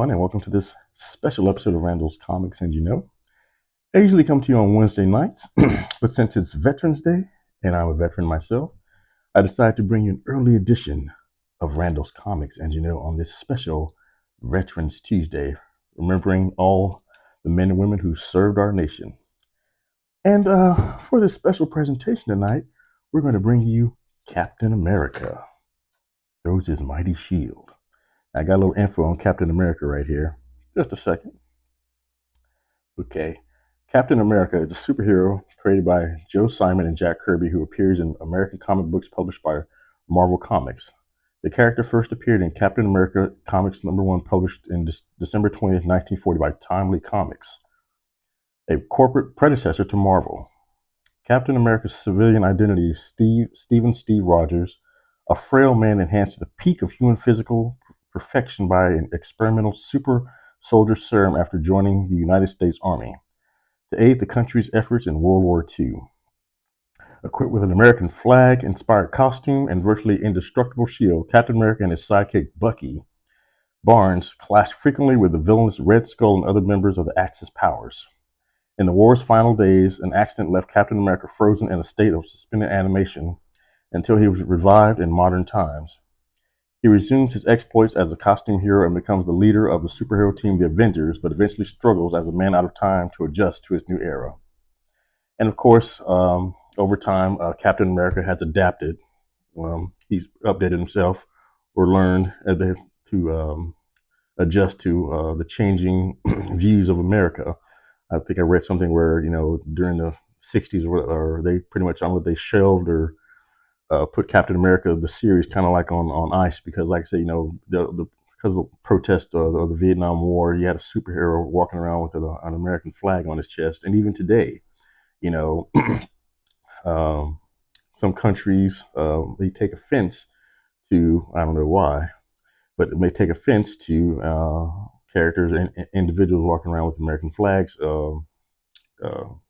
everyone, and welcome to this special episode of Randall's Comics and You Know. I usually come to you on Wednesday nights, but since it's Veterans Day, and I'm a veteran myself, I decided to bring you an early edition of Randall's Comics and You Know on this special Veterans Tuesday, remembering all the men and women who served our nation. And for this special presentation tonight, we're going to bring you Captain America, throws his mighty shield. I got a little info on Captain America right here. Just a second. Okay. Captain America is a superhero created by Joe Simon and Jack Kirby who appears in American comic books published by Marvel Comics. The character first appeared in Captain America Comics #1 published in December 20th, 1940 by Timely Comics, a corporate predecessor to Marvel. Captain America's civilian identity is Steve Rogers, a frail man enhanced to the peak of human physical perfection by an experimental super soldier serum after joining the United States Army to aid the country's efforts in World War II. Equipped with an American flag-inspired costume and virtually indestructible shield, Captain America and his sidekick Bucky Barnes clashed frequently with the villainous Red Skull and other members of the Axis powers. In the war's final days, an accident left Captain America frozen in a state of suspended animation until he was revived in modern times. He resumes his exploits as a costume hero and becomes the leader of the superhero team, the Avengers, but eventually struggles as a man out of time to adjust to his new era. And of course, over time, Captain America has adapted. He's updated himself or learned to adjust to the changing views of America. I think I read something where, during the 60s or they pretty much, I don't know if they shelved or put Captain America, the series, kind of like on ice because, like I said, because of the protest of the Vietnam War, you had a superhero walking around with an American flag on his chest. And even today, some countries they take offense to, I don't know why, but it may take offense to characters and individuals walking around with American flags,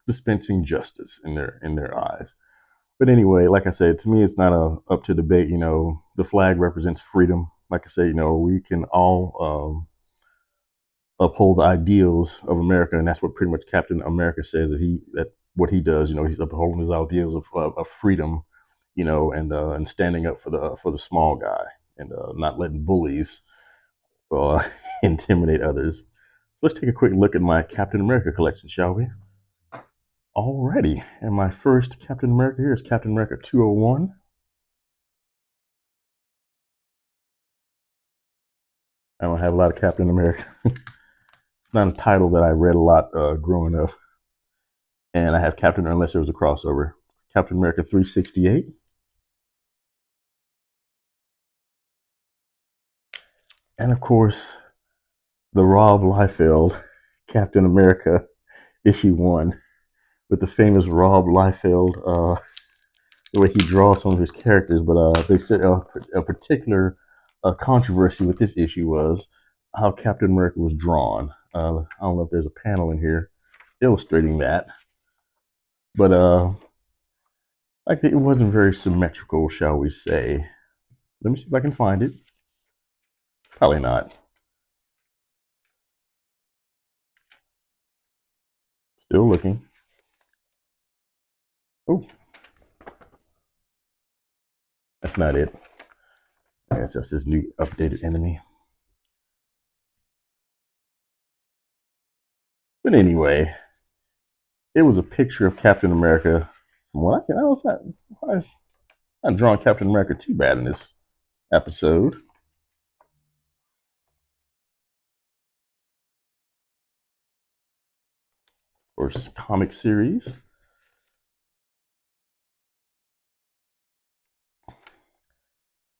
dispensing justice in their eyes. But anyway, like I said, to me, it's not up to debate. The flag represents freedom. Like I say, we can all uphold the ideals of America, and that's what pretty much Captain America says that what he does. He's upholding his ideals of freedom, and standing up for the small guy and not letting bullies intimidate others. Let's take a quick look at my Captain America collection, shall we? Alrighty, and my first Captain America here is Captain America 201. I don't have a lot of Captain America. It's not a title that I read a lot growing up. And I have Captain, unless there was a crossover, Captain America 368. And of course, the Rob Liefeld Captain America issue 1 with the famous Rob Liefeld, the way he draws some of his characters. But they said a particular controversy with this issue was how Captain America was drawn. I don't know if there's a panel in here illustrating that, but I think it wasn't very symmetrical, shall we say. Let me see if I can find it. Probably not. Still looking. Oh, that's not it. I guess that's his new updated enemy. But anyway, it was a picture of Captain America. Well, I was not drawing Captain America too bad in this episode. Or comic series.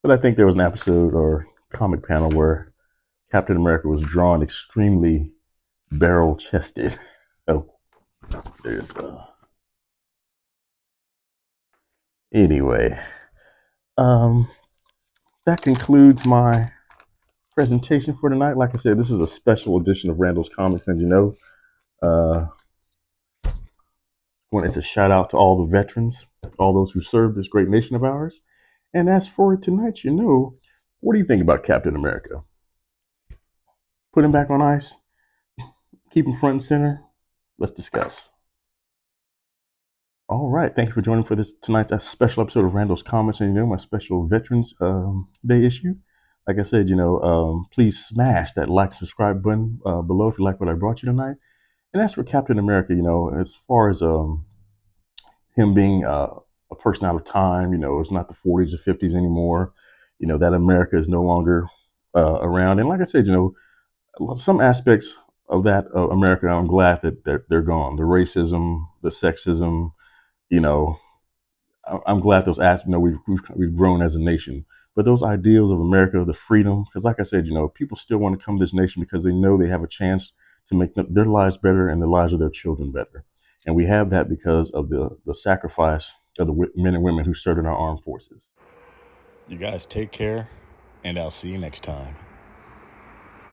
But I think there was an episode or comic panel where Captain America was drawn extremely barrel chested. Oh, there's anyway. That concludes my presentation for tonight. Like I said, this is a special edition of Randall's Comics, and it's a shout out to all the veterans, all those who served this great nation of ours. And as for tonight, what do you think about Captain America? put him back on ice, keep him front and center. Let's discuss. All right, thank you for joining for this tonight's special episode of Randall's Comments, and my special Veterans Day issue. Like I said, please smash that like and subscribe button below if you like what I brought you tonight. And as for Captain America, as far as him being a person out of time, it's not the 40s or 50s anymore. That America is no longer around. And like I said, some aspects of that America, I'm glad that they're gone. The racism, the sexism, you know, I'm glad those aspects. We've grown as a nation, but those ideals of America, the freedom, because like I said, people still want to come to this nation because they know they have a chance to make their lives better and the lives of their children better, and we have that because of the sacrifice of the men and women who served in our armed forces. You guys take care, and I'll see you next time.